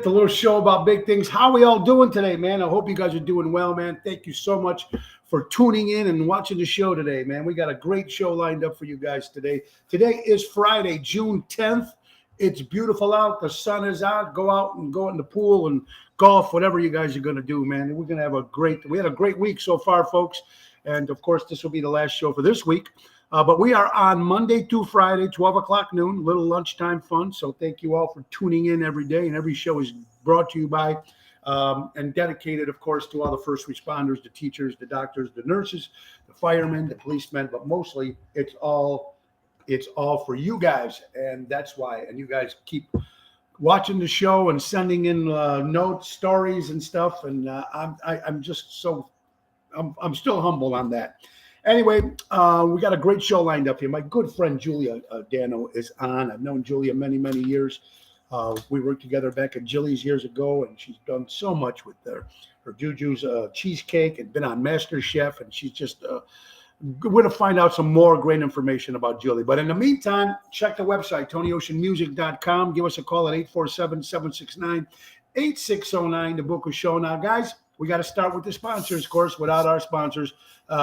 The little show about big things. How we all doing today, man? I hope you guys are doing well, man. Thank you so much for tuning in and watching the show today, man. We got a great show lined up for you guys today. Today is Friday, June 10th. It's beautiful out. The sun is out. Go out and go in the pool and golf, whatever you guys are going to do, man. We're going to have we had a great week so far, folks. And of course, this will be the last show for this week. But we are on Monday through Friday, 12 o'clock noon, little lunchtime fun. So thank you all for tuning in every day. And every show is brought to you by and dedicated, of course, to all the first responders, the teachers, the doctors, the nurses, the firemen, the policemen. But mostly it's all for you guys. And that's why. And you guys keep watching the show and sending in notes, stories and stuff. And I'm just so I'm still humble on that. Anyway, we got a great show lined up here. My good friend Julia Dano is on. I've known Julia many, many years. We worked together back at Jilly's years ago, and she's done so much with her Juju's cheesecake and been on Master Chef, and she's just we're going to find out some more great information about Julie. But in the meantime, check the website, TonyOceanMusic.com. Give us a call at 847-769-8609 to book a show. Now, guys, we got to start with the sponsors, of course. Without our sponsors,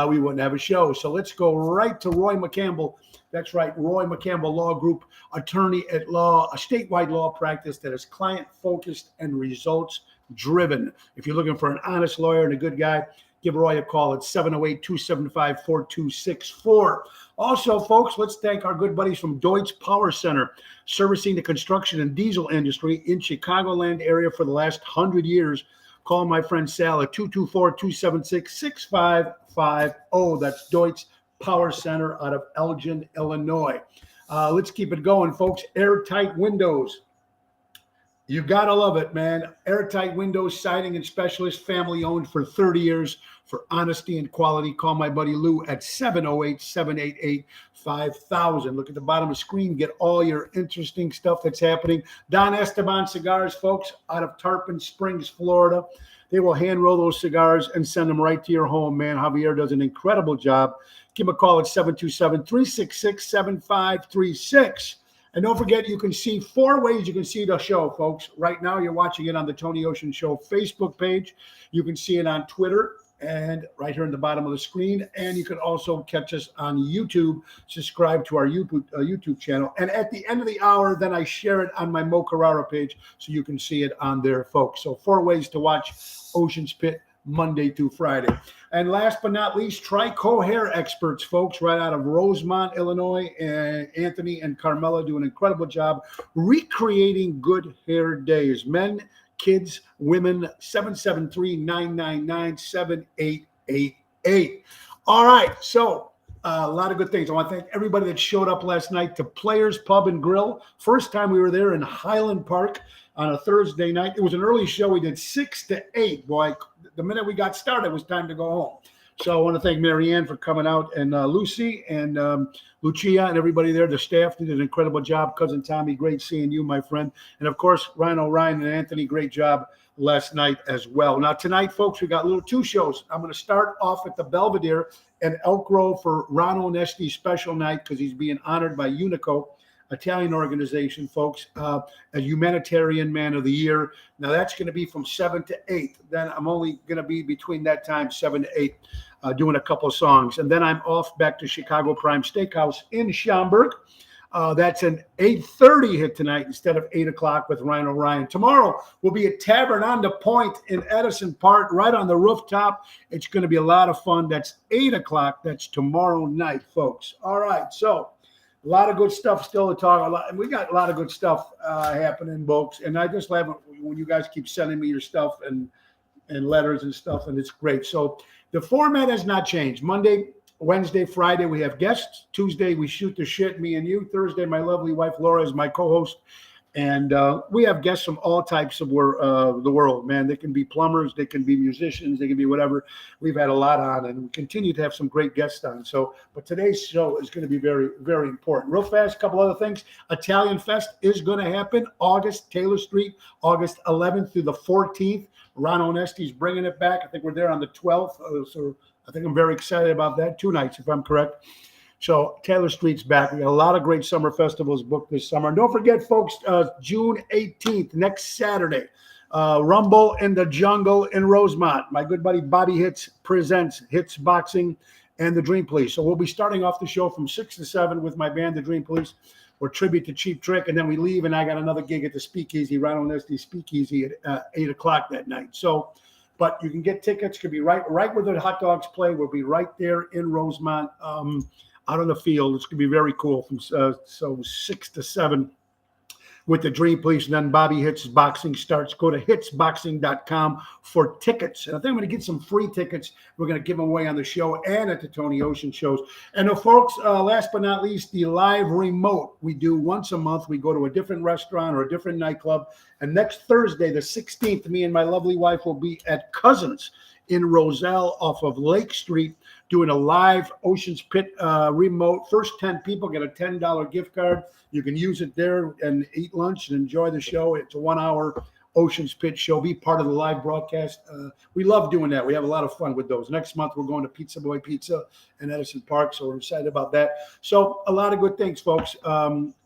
we wouldn't have a show. So let's go right to Roy McCampbell. That's right, Roy McCampbell Law Group, attorney at law, a statewide law practice that is client-focused and results-driven. If you're looking for an honest lawyer and a good guy, give Roy a call at 708-275-4264. Also, folks, let's thank our good buddies from Deutz Power Center, servicing the construction and diesel industry in Chicagoland area for the last 100 years. Call my friend Sal at 224-276-6550. That's Deutz Power Center out of Elgin, Illinois. Let's keep it going, folks. Airtight Windows. You got to love it, man. Airtight Windows, siding and specialist, family owned for 30 years for honesty and quality. Call my buddy Lou at 708-788-5000. Look at the bottom of the screen. Get all your interesting stuff that's happening. Don Esteban Cigars, folks, out of Tarpon Springs, Florida. They will hand roll those cigars and send them right to your home, man. Javier does an incredible job. Give him a call at 727-366-7536. And don't forget, you can see 4 ways you can see the show, folks. Right now, you're watching it on the Tony Ocean Show Facebook page. You can see it on Twitter and right here in the bottom of the screen. And you can also catch us on YouTube. Subscribe to our YouTube channel. And at the end of the hour, then I share it on my Mo Carrara page so you can see it on there, folks. So 4 ways to watch Ocean's Pit Monday through Friday. And last but not least, Trico Hair Experts, folks, right out of Rosemont, Illinois. And Anthony and Carmela do an incredible job recreating good hair days. Men, kids, women, 773-999-7888. All right, so a lot of good things. I want to thank everybody that showed up last night to Players Pub and Grill. First time we were there in Highland Park on a Thursday night. It was an early show. We did 6 to 8. Boy, the minute we got started, it was time to go home. So I want to thank Marianne for coming out, and Lucy and Lucia and everybody there. The staff did an incredible job. Cousin Tommy, great seeing you, my friend. And, of course, Ryan O'Ryan and Anthony, great job last night as well. Now, tonight, folks, we got little 2 shows. I'm going to start off at the Belvedere in Elk Grove for Ron Onesti's special night because he's being honored by Unico, Italian organization, folks, a humanitarian man of the year. Now that's going to be from 7 to 8. Then I'm only going to be between that time, 7 to 8, doing a couple of songs. And then I'm off back to Chicago Prime Steakhouse in Schaumburg. That's an 8:30 hit tonight instead of 8 o'clock with Ryan O'Ryan. Tomorrow we'll be at Tavern on the Point in Edison Park, right on the rooftop. It's going to be a lot of fun. That's 8 o'clock. That's tomorrow night, folks. All right, so a lot of good stuff still to talk about. And we got a lot of good stuff happening, folks. And I just love it when you guys keep sending me your stuff and letters and stuff, and it's great. So the format has not changed. Monday, Wednesday, Friday, we have guests. Tuesday, we shoot the shit, me and you. Thursday, my lovely wife, Laura, is my co-host. And we have guests from all types of the world, man. They can be plumbers, they can be musicians, they can be whatever. We've had a lot on, and we continue to have some great guests on. So, but today's show is going to be very, very important. Real fast, a couple other things. Italian Fest is going to happen August, Taylor Street, August 11th through the 14th. Ron Onesti's bringing it back. I think we're there on the 12th. So I think I'm very excited about that. 2 nights, if I'm correct. So Taylor Street's back. We got a lot of great summer festivals booked this summer. And don't forget, folks, June 18th, next Saturday, Rumble in the Jungle in Rosemont. My good buddy Bobby Hitz presents Hitz Boxing and the Dream Police. So we'll be starting off the show from 6 to 7 with my band, the Dream Police, or tribute to Cheap Trick, and then we leave, and I got another gig at the Speakeasy, Ronald Nesty Speakeasy at 8 o'clock that night. So, but you can get tickets. Could be right where the hot dogs play. We'll be right there in Rosemont, out on the field. It's gonna be very cool. From so 6 to 7 with the Dream Police, and then Bobby Hitz Boxing starts. Go to hitzboxing.com for tickets. And I think I'm going to get some free tickets. We're going to give them away on the show and at the Tony Ocean shows. And folks, last but not least, the live remote we do once a month. We go to a different restaurant or a different nightclub. And next Thursday, the 16th, me and my lovely wife will be at Cousins in Roselle off of Lake Street doing a live Ocean's Pit remote. First 10 people get a $10 gift card. You can use it there and eat lunch and enjoy the show. It's a 1-hour Ocean's Pit show. Be part of the live broadcast. We love doing that. We have a lot of fun with those. Next month, we're going to Pizza Boy Pizza in Edison Park, so we're excited about that. So a lot of good things, folks.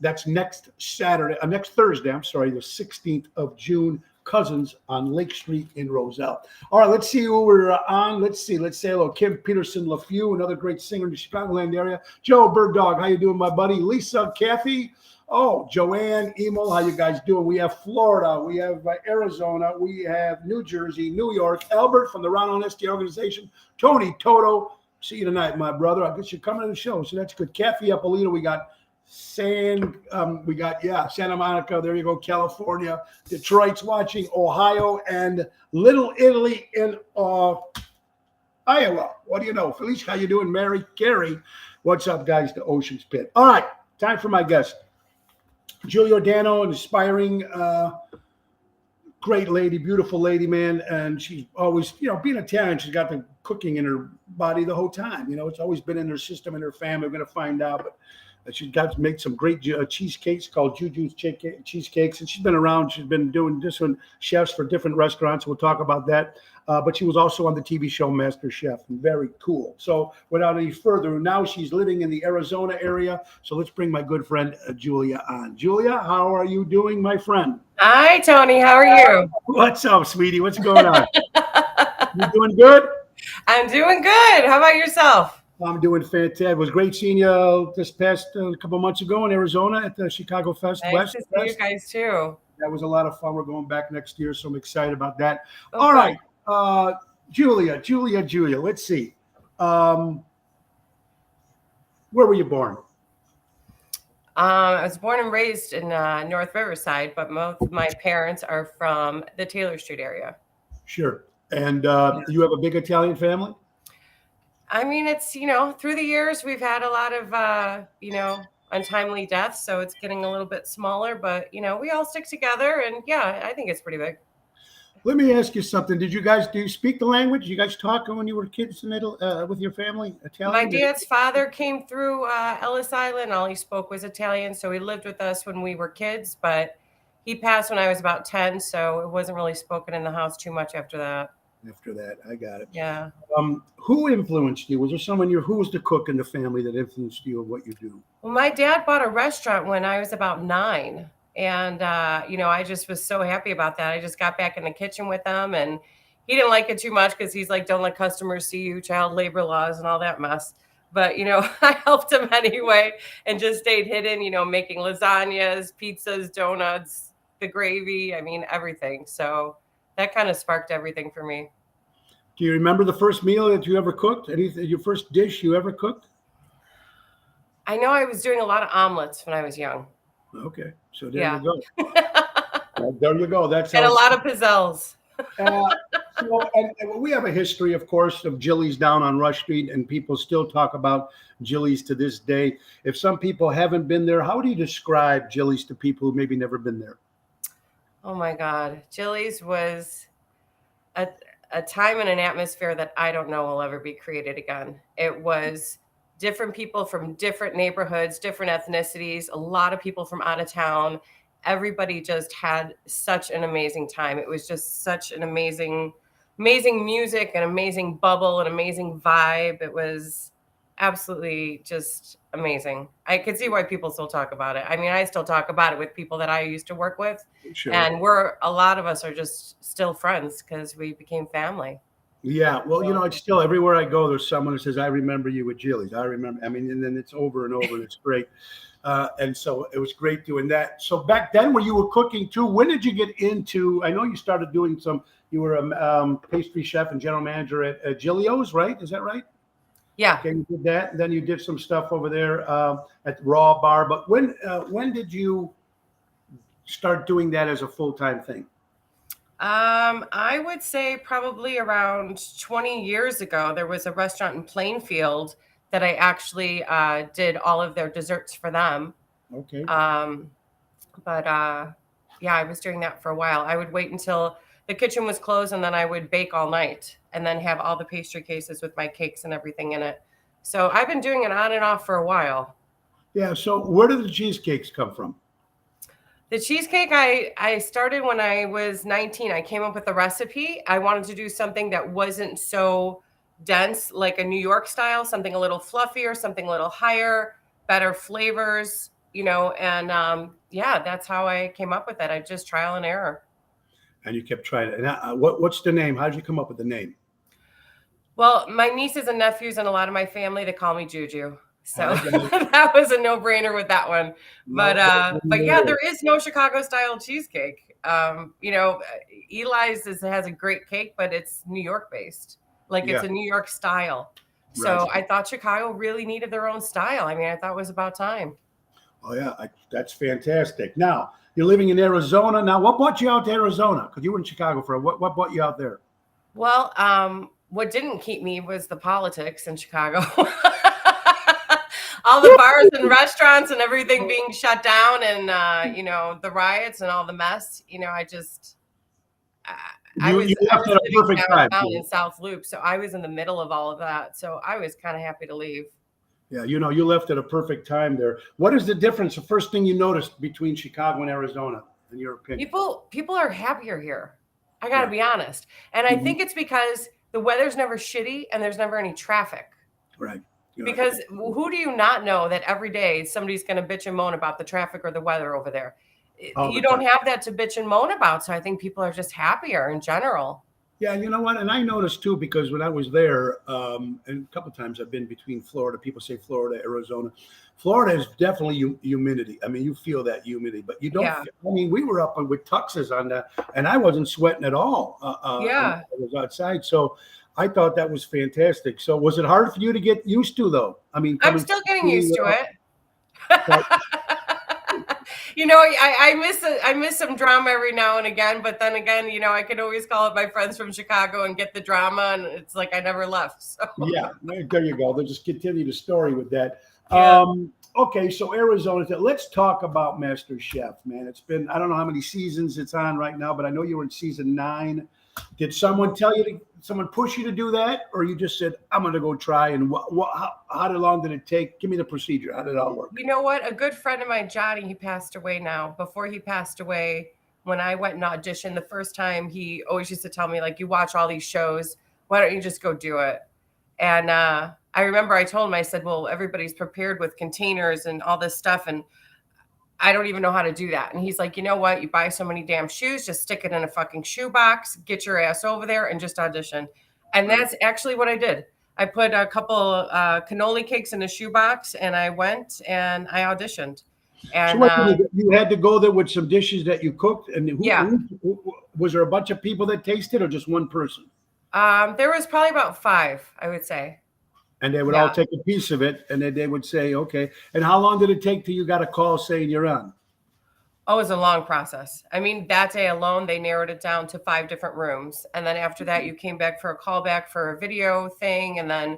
That's next Thursday, the 16th of June. Cousins on Lake Street in Roselle. All right, let's see who we're on. Let's say hello. Kim Peterson LaFew, another great singer in the Chicagoland area. Joe Bird Dog, how you doing, my buddy? Lisa, Kathy. Oh, Joanne, Emil, how you guys doing? We have Florida, we have Arizona, we have New Jersey, New York, Albert from the Ron Honesty organization, Tony Toto. See you tonight, my brother. I guess you're coming to the show, so that's good. Kathy Apolito, we got Santa Monica, there you go, California, Detroit's watching, Ohio, and Little Italy in Iowa. What do you know? Felicia, how you doing? Mary, Carrie, what's up, guys? The Ocean's Pit. All right, time for my guest. Julia Dano, an aspiring great lady, beautiful lady, man, and she's always, being Italian, she's got the cooking in her body the whole time. It's always been in her system, in her family. We're going to find out, but she's got to make some great cheesecakes called Juju's Cheesecakes. And she's been around. She's been doing different chefs for different restaurants. We'll talk about that. But she was also on the TV show Master Chef. Very cool. So without any further, now she's living in the Arizona area. So let's bring my good friend Julia on. Julia, how are you doing, my friend? Hi, Tony. How are you? What's up, sweetie? What's going on? You doing good? I'm doing good. How about yourself? I'm doing fantastic. It was great seeing you this past couple months ago in Arizona at the Chicago Fest. Nice to see you guys too. That was a lot of fun. We're going back next year, so I'm excited about that. Okay. All right, Julia. Let's see. Where were you born? I was born and raised in North Riverside, but both of my parents are from the Taylor Street area. Sure. And you have a big Italian family? I mean, it's, through the years, we've had a lot of, untimely deaths. So it's getting a little bit smaller, but, we all stick together. And yeah, I think it's pretty big. Let me ask you something. Do you speak the language? Did you guys talk when you were kids with your family? Italian? My dad's father came through Ellis Island. All he spoke was Italian. So he lived with us when we were kids, but he passed when I was about 10. So it wasn't really spoken in the house too much after that. I got it. Yeah. Who influenced you? Was there someone who was the cook in the family that influenced you of what you do? Well, my dad bought a restaurant when I was about 9. And, I just was so happy about that. I just got back in the kitchen with him, and he didn't like it too much because he's like, don't let customers see you, child labor laws and all that mess. But, I helped him anyway and just stayed hidden, making lasagnas, pizzas, donuts, the gravy. I mean, everything. So that kind of sparked everything for me. Do you remember the first meal that you ever cooked? Your first dish you ever cooked? I know I was doing a lot of omelets when I was young. Okay, so there you go. There you go. That's and a lot of pizzelles. And we have a history, of course, of Jilly's down on Rush Street, and people still talk about Jilly's to this day. If some people haven't been there, how do you describe Jilly's to people who maybe never been there? Oh my God, Jilly's was a time and an atmosphere that I don't know will ever be created again. It was different people from different neighborhoods, different ethnicities, a lot of people from out of town. Everybody just had such an amazing time. It was just such an amazing music, an amazing bubble, an amazing vibe. It was absolutely just amazing. I could see why people still talk about it. I mean, I still talk about it with people that I used to work with, Sure. and a lot of us are just still friends because we became family. Yeah, well, So it's still everywhere I go, there's someone who says, "I remember you with Jilly's." I remember. I mean, and then it's over and over, and it's great. And so it was great doing that. So back then, when you were cooking too, when did you get into? I know you started doing some. You were a pastry chef and general manager at Gilio's, right? Is that right? yeah. Okay, you did that, and then you did some stuff over there at Raw Bar. But when did you start doing that as a full time thing? I would say probably around 20 years ago, there was a restaurant in Plainfield that I actually did all of their desserts for them. Okay. Um, but yeah, I was doing that for a while. I would wait until the kitchen was closed and then I would bake all night and then have all the pastry cases with my cakes and everything in it. So I've been doing it on and off for a while. Yeah. So where did the cheesecakes come from? The cheesecake, I started when I was 19. I came up with a recipe. I wanted to do something that wasn't so dense, like a New York style, something a little fluffier, something a little higher, better flavors, and yeah, that's how I came up with it. I just trial and error. And you kept trying it. And what's the name? How did you come up with the name? Well, my nieces and nephews and a lot of my family, they call me Juju. So Okay. that was a no-brainer with that one. But No, but yeah, there is no Chicago style cheesecake. Eli's has a great cake, but it's New York based. Like it's yeah, a New York style. right. So I thought Chicago really needed their own style. I mean, I thought it was about time. Oh yeah, that's fantastic. Now you're living in Arizona. Now, what brought you out to Arizona? Because you were in Chicago for what brought you out there? Well, what didn't keep me was the politics in Chicago. All the bars and restaurants and everything being shut down, and the riots and all the mess. I You was you I left was at a living perfect time. downtown in South Loop, so I was in the middle of all of that. So I was kind of happy to leave. Yeah, you left at a perfect time there. What is the difference? The first thing you noticed between Chicago and Arizona, in your opinion? People are happier here. I got to Yeah. be honest, and I Mhm. think it's because the weather's never shitty and there's never any traffic. Right. You're right. Because who do you not know that every day somebody's going to bitch and moan about the traffic or the weather over there? All You the don't time. have that to bitch and moan about. So I think people are just happier in general. Yeah, you know what? And I noticed too, because when I was there, and a couple of times I've been between Florida, people say Florida, Arizona. Florida is definitely humidity. I mean, you feel that humidity, but you don't. Yeah. I mean, we were up with tuxes on that, and I wasn't sweating at all. Yeah. I was outside, so I thought that was fantastic. So, was it hard for you to get used to, though? I mean, I'm coming still getting used to, to it. but I miss some drama every now and again, but then again, I could always call up my friends from Chicago and get the drama, and it's like I never left. So yeah, there you go. They'll just continue the story with that. yeah. Okay, so Arizona. Let's talk about Master Chef, man. It's been, I don't know how many seasons it's on right now, but I know you were in season 9. Did someone someone push you to do that, or you just said, "I'm going to go try"? And how long did it take? Give me the procedure. How did it all work? You know what? A good friend of mine, Johnny, he passed away now. Before he passed away, when I went and auditioned the first time, he always used to tell me, like, you watch all these shows, why don't you just go do it? And I remember I told him, I said, well, everybody's prepared with containers and all this stuff, and I don't even know how to do that. And he's like, you know what? You buy so many damn shoes, just stick it in a fucking shoebox, get your ass over there and just audition. And Right. that's actually what I did. I put a couple cannoli cakes in a shoebox and I went and I auditioned. So And what you had to go there with some dishes that you cooked, and yeah, was there a bunch of people that tasted, or just one person? there was probably about 5, I would say. And they would all Yeah. take a piece of it, and then they would say, "Okay." And how long did it take till you got a call saying you're on? Oh, it was a long process. I mean, that day alone, they narrowed it down to 5 different rooms. And then after that, you came back for a callback for a video thing. And then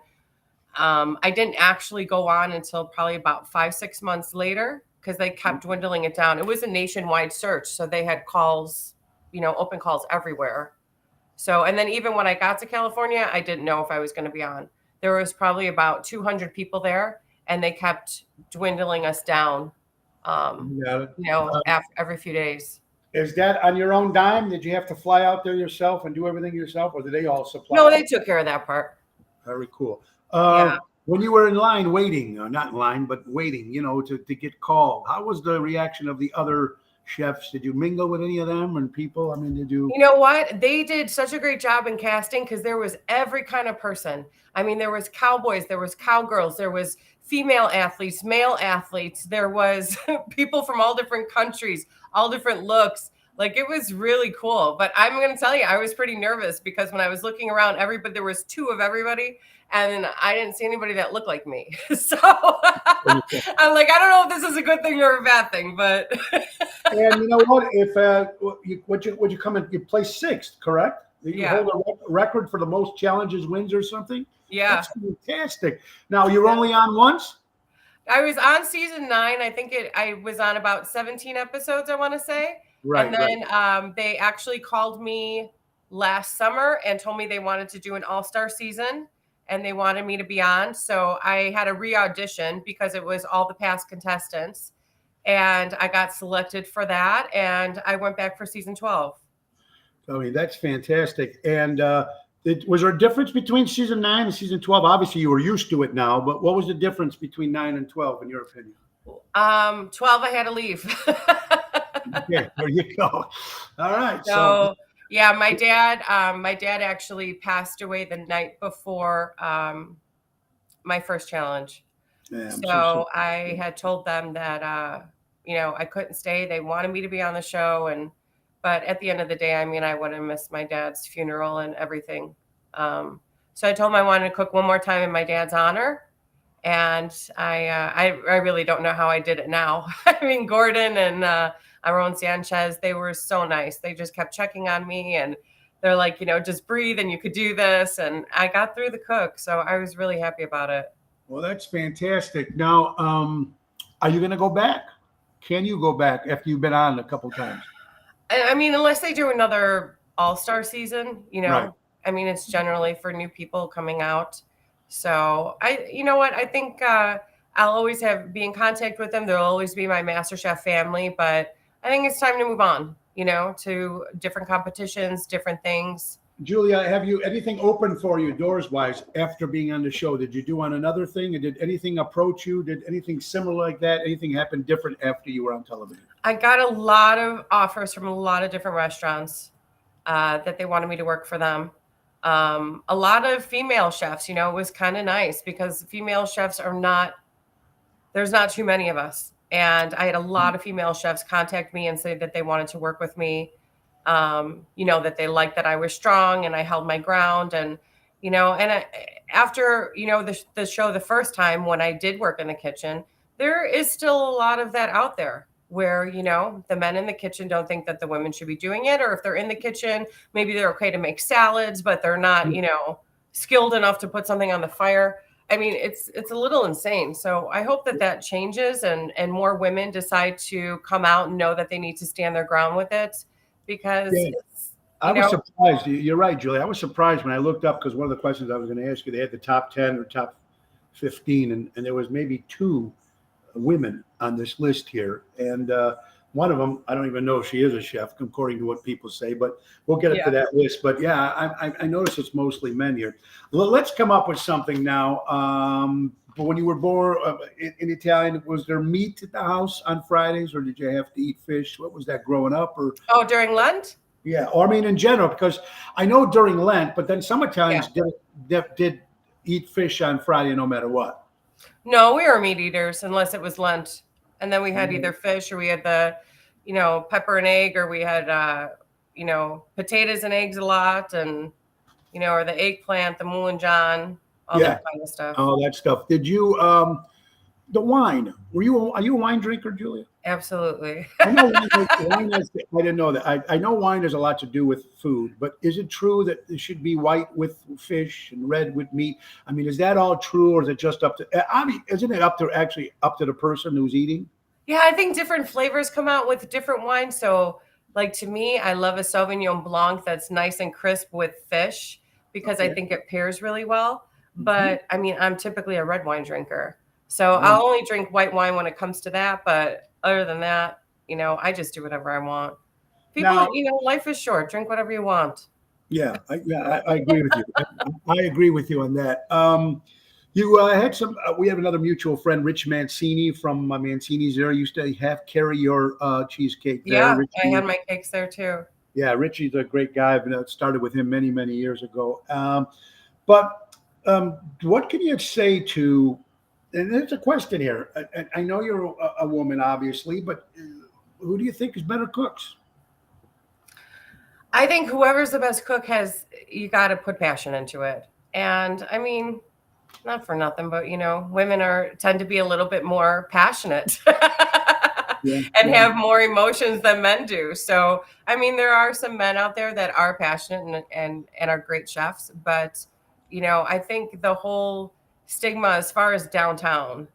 I didn't actually go on until probably about 5, 6 months later because they kept dwindling it down. It was a nationwide search. So they had calls, open calls everywhere. So, and then even when I got to California, I didn't know if I was going to be on. There was probably about 200 people there and they kept dwindling us down, Yeah. after every few days. Is that on your own dime? Did you have to fly out there yourself and do everything yourself, or did they all supply? No, they took care of that part. Very cool. Yeah. When you were in line waiting, or not in line, but waiting, to get called, how was the reaction of the other chefs? Did you mingle with any of them and people? I mean, did you? You know what? They did such a great job in casting because there was every kind of person. I mean, there was cowboys, there was cowgirls, there was female athletes, male athletes, there was people from all different countries, all different looks. Like it was really cool. But I'm going to tell you, I was pretty nervous because when I was looking around, everybody there was two of everybody, and I didn't see anybody that looked like me. So I'm like, I don't know if this is a good thing or a bad thing, but And you know what? If you come in, you placed sixth, correct? You hold a record for the most challenges, wins, or something. yeah. That's fantastic. Now you're only on once. I was on season 9. I think I was on about 17 episodes, I want to say. Right. And then they actually called me last summer and told me they wanted to do an all-star season and they wanted me to be on. So I had a re-audition because it was all the past contestants. And I got selected for that. And I went back for season 12. I mean, that's fantastic. And was there a difference between season 9 and season 12? Obviously, you were used to it now, but what was the difference between 9 and 12, in your opinion? 12, I had to leave. Okay, there you go. All right. So yeah, my dad actually passed away the night before my first challenge. Yeah, So I had told them that I couldn't stay. They wanted me to be on the show, but at the end of the day, I mean, I would have missed my dad's funeral and everything. So I told him I wanted to cook one more time in my dad's honor. And I really don't know how I did it now. I mean, Gordon and Aaron Sanchez, they were so nice. They just kept checking on me and they're like, just breathe and you could do this. And I got through the cook. So I was really happy about it. Well, that's fantastic. Now, are you going to go back? Can you go back after you've been on a couple times? I mean, unless they do another all-star season, Right. I mean, it's generally for new people coming out. So you know what? I think I'll always be in contact with them. There'll always be my MasterChef family, but I think it's time to move on, to different competitions, different things. Julia, have you anything open for you doors-wise after being on the show? Did you do on another thing? And did anything approach you? Did anything similar like that? Anything happen different after you were on television? I got a lot of offers from a lot of different restaurants that they wanted me to work for them. A lot of female chefs, it was kind of nice because female chefs there's not too many of us. And I had a lot of female chefs contact me and say that they wanted to work with me. That they liked that I was strong and I held my ground. And, after, the show the first time when I did work in the kitchen, there is still a lot of that out there where, the men in the kitchen don't think that the women should be doing it. Or if they're in the kitchen, maybe they're okay to make salads, but they're not, skilled enough to put something on the fire. I mean, it's a little insane. So I hope that changes and more women decide to come out and know that they need to stand their ground with it because I was surprised. You're right, Julie. I was surprised when I looked up because one of the questions I was going to ask you, they had the top 10 or top 15, and there was maybe 2 women on this list here. And one of them, I don't even know if she is a chef, according to what people say, but we'll get to that list. But yeah, I noticed it's mostly men here. Let's come up with something now. But when you were born in Italian, was there meat at the house on Fridays, or did you have to eat fish? What was that growing up? Or during Lent? Yeah, or I mean in general, because I know during Lent, but then some Italians did eat fish on Friday no matter what. No, we were meat eaters unless it was Lent. And then we had either fish or we had the, pepper and egg, or we had, potatoes and eggs a lot, and, or the eggplant, the moulanjan, all that kind of stuff. All that stuff. Did you, the wine, are you a wine drinker, Julia? Absolutely. I know wine I didn't know that. I know wine has a lot to do with food, but is it true that it should be white with fish and red with meat? I mean, is that all true, or is it just up to, isn't it up to the person who's eating? Yeah, I think different flavors come out with different wines. So like to me, I love a Sauvignon Blanc that's nice and crisp with fish because I think it pairs really well. But I mean, I'm typically a red wine drinker. So I'll only drink white wine when it comes to that. But other than that, I just do whatever I want. People, now, life is short. Drink whatever you want. Yeah, I agree with you. I agree with you on that. You had some. We have another mutual friend, Rich Mancini from Mancini's. There used to have carry your cheesecake there. Yeah, I Richie, had my cakes there too. yeah, Richie's a great guy. I've started with him many, many years ago. But what can you say to? And there's a question here. I know you're a woman, obviously, but who do you think is better cooks? I think whoever's the best cook you got to put passion into it. And I mean, not for nothing, but women tend to be a little bit more passionate Yeah, and yeah, have more emotions than men do. So, I mean, there are some men out there that are passionate and are great chefs, but I think the whole stigma as far as downtown,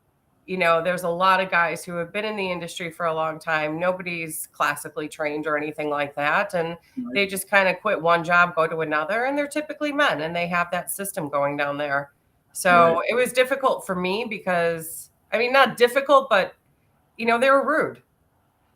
there's a lot of guys who have been in the industry for a long time. Nobody's classically trained or anything like that. And right, they just kind of quit one job, go to another, and they're typically men and they have that system going down there. right. So it was difficult for me because, I mean, not difficult, but they were rude.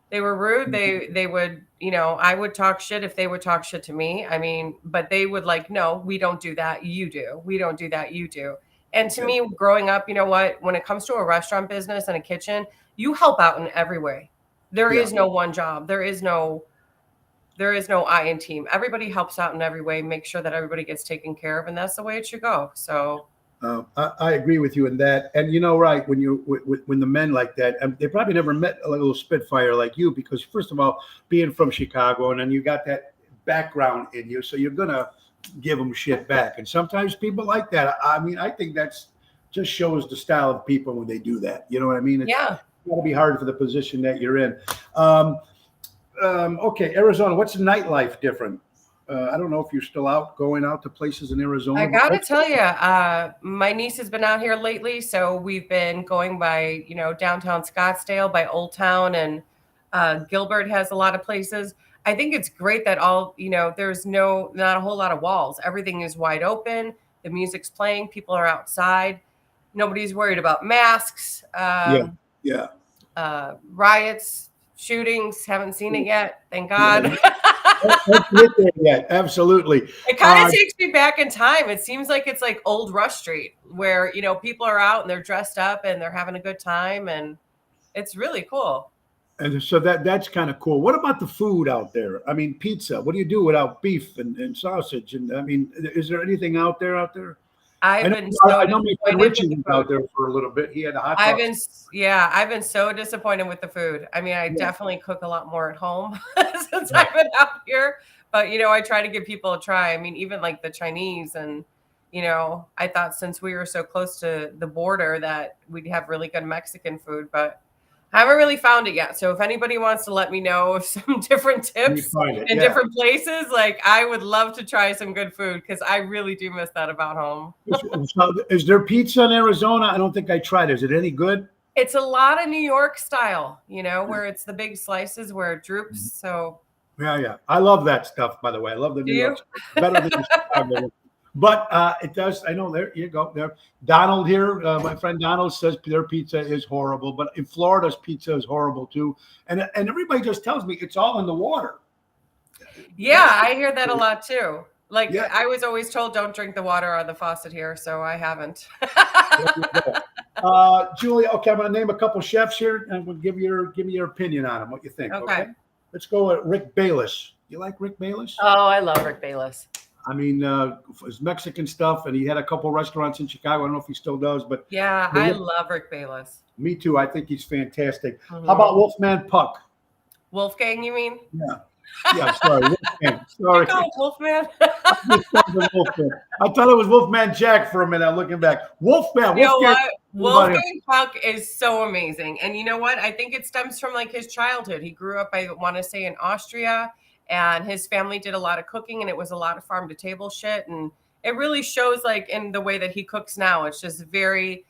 They were rude. They would, I would talk shit if they would talk shit to me. I mean, but they would like, no, we don't do that. You do. We don't do that. You do. And to Yeah, me, growing up, you know what? When it comes to a restaurant business and a kitchen, you help out in every way. There yeah. is no one job. There is no I in team. Everybody helps out in every way. Make sure that everybody gets taken care of, and that's the way it should go. So I agree with you in that, and right when the men like that, they probably never met a little Spitfire like you, because first of all, being from Chicago, and then you got that background in you, so you're gonna give them shit back, and sometimes people like that. I mean, I think that's just shows the style of people when they do that. You know what I mean? It's yeah, got to be hard for the position that you're in. Um, okay, Arizona. What's the nightlife different? I don't know if you're still going out to places in Arizona. I gotta tell you, my niece has been out here lately, so we've been going by, downtown Scottsdale, by Old Town, and Gilbert has a lot of places. I think it's great that there's not a whole lot of walls. Everything is wide open. The music's playing. People are outside. Nobody's worried about masks, Yeah, yeah. riots, shootings. Haven't seen it yet. Thank Yeah, God. let's get there yet. Absolutely. It kind of takes me back in time. It seems like it's like old Rush Street where, people are out and they're dressed up and they're having a good time, and it's really cool. And so that's kind of cool. What about the food out there? I mean, pizza. What do you do without beef and sausage? And I mean, is there anything out there? I I've know, been so I know my friend disappointed with Richie the was out food. there for a little bit. He had a hot I've dog. been, yeah, I've been so disappointed with the food. I mean, I Yeah, definitely cook a lot more at home since right. I've been out here, but I try to give people a try. I mean, even like the Chinese, and I thought since we were so close to the border that we'd have really good Mexican food, but I haven't really found it yet. So if anybody wants to let me know of some different You tips find it. in Yeah. different places, like I would love to try some good food because I really do miss that about home. So is there pizza in Arizona? I don't think I tried. Is it any good? It's a lot of New York style, where it's the big slices where it droops. So Yeah, yeah. I love that stuff, by the way. I love the do New York you? stuff. Better than the Chicago one. But it does. I know, there you go. There, Donald here, my friend Donald says their pizza is horrible. But in Florida's pizza is horrible too. And everybody just tells me it's all in the water. Yeah, I hear that a lot too. Like Yeah, I was always told, don't drink the water out of the faucet here, so I haven't. there you go. Julia, okay, I'm going to name a couple chefs here, and we'll give me your opinion on them. What you think? Okay. Okay. Let's go with Rick Bayless. You like Rick Bayless? Oh, I love Rick Bayless. I mean, his Mexican stuff, and he had a couple restaurants in Chicago. I don't know if he still does, but Yeah, I love Rick Bayless. me too. I think he's fantastic. Mhm. How about Wolfman Puck? Wolfgang, you mean? Yeah, yeah. Sorry, Wolfman. You Sorry, call him Wolfman? Wolfman. I thought it was Wolfman Jack for a minute. Looking back, Wolfman. You know Wolfgang. what? Wolfgang Puck is so amazing. And you know what? I think it stems from like his childhood. He grew up, I want to say, in Austria, and his family did a lot of cooking, and it was a lot of farm to table shit. And it really shows like in the way that he cooks now. It's just very,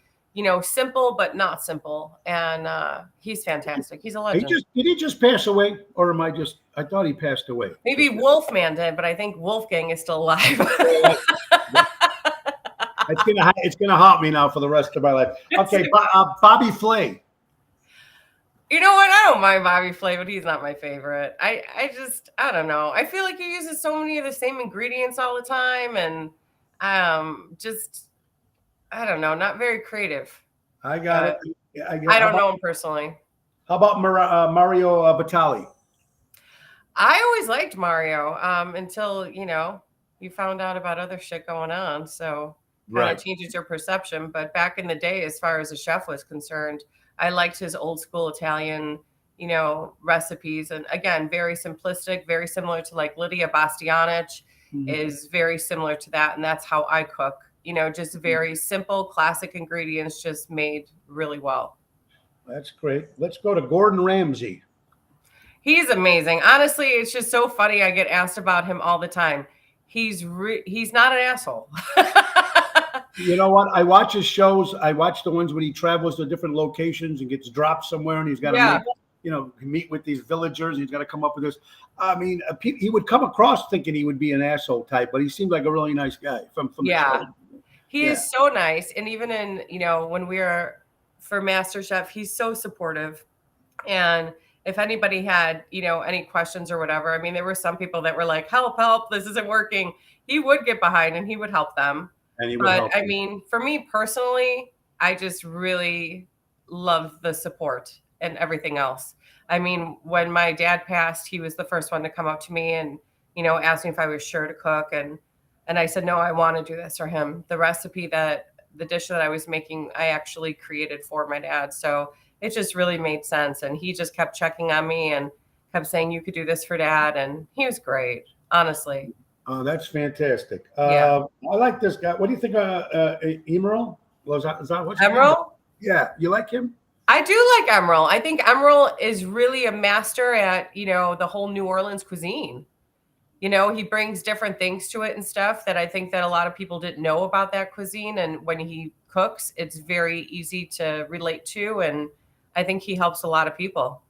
simple, but not simple. And he's fantastic. He's a legend. Did he just pass away, or am I just? I thought he passed away. Maybe Wolfman did, but I think Wolfgang is still alive. It's gonna haunt me now for the rest of my life. Okay, Bobby Flay. You know what? I don't mind Bobby Flay, but he's not my favorite. I don't know. I feel like he uses so many of the same ingredients all the time, and just I don't know, not very creative. I got But it. I I get. don't know him personally. How about Mario Batali? I always liked Mario until, you found out about other shit going on. So kind of Right. changes your perception. But back in the day, as far as a chef was concerned, I liked his old school Italian, recipes. And again, very simplistic, very similar to like Lydia Bastianich Mhm. is very similar to that. And that's how I cook, just very simple, classic ingredients, just made really well. That's great. Let's go to Gordon Ramsay. He's amazing. Honestly, it's just so funny. I get asked about him all the time. He's not an asshole. You know what? I watch his shows. I watch the ones when he travels to different locations and gets dropped somewhere, and he's got to Yeah. meet with these villagers. And he's got to come up with this. I mean, he would come across thinking he would be an asshole type, but he seemed like a really nice guy from the Yeah. show. He Yeah. is so nice. And even in, when we were for MasterChef, he's so supportive. And if anybody had, any questions or whatever, I mean, there were some people that were like, help, help, this isn't working. He would get behind and he would help them. And he would But help I you. mean, for me personally, I just really love the support and everything else. I mean, when my dad passed, he was the first one to come up to me and, ask me if I was sure to cook. And I said, no, I want to do this for him. The dish that I was making, I actually created for my dad. So it just really made sense. And he just kept checking on me and kept saying, you could do this for dad. And he was great, honestly. Oh, that's fantastic. Yeah. I like this guy. What do you think of Emerald? Is that what's his name? Emerald? Yeah, you like him? I do like Emerald. I think Emerald is really a master at, the whole New Orleans cuisine. He brings different things to it and stuff that I think that a lot of people didn't know about that cuisine. And when he cooks, it's very easy to relate to. And I think he helps a lot of people.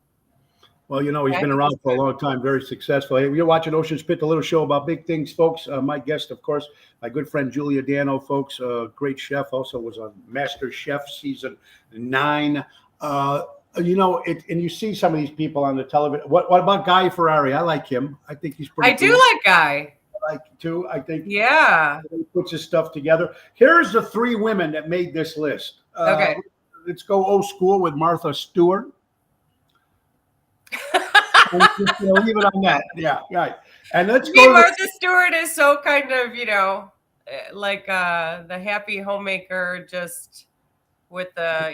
Well, he's I been think around he's for a good. long time, very successful. Hey, you're watching Ocean's Pit, the little show about big things, folks. My guest, of course, my good friend Julia Dano, folks, great chef, also was on Master Chef season 9. And you see some of these people on the television. What about Guy Ferrari? I like him. I think he's pretty I do cool. like Guy. I like too. I think Yeah. he puts his stuff together. Here's the 3 women that made this list. Okay. Let's go old school with Martha Stewart. And just, leave it on that. Yeah, right. And let's Me, go to Martha Stewart is so kind of, like the happy homemaker, just with the,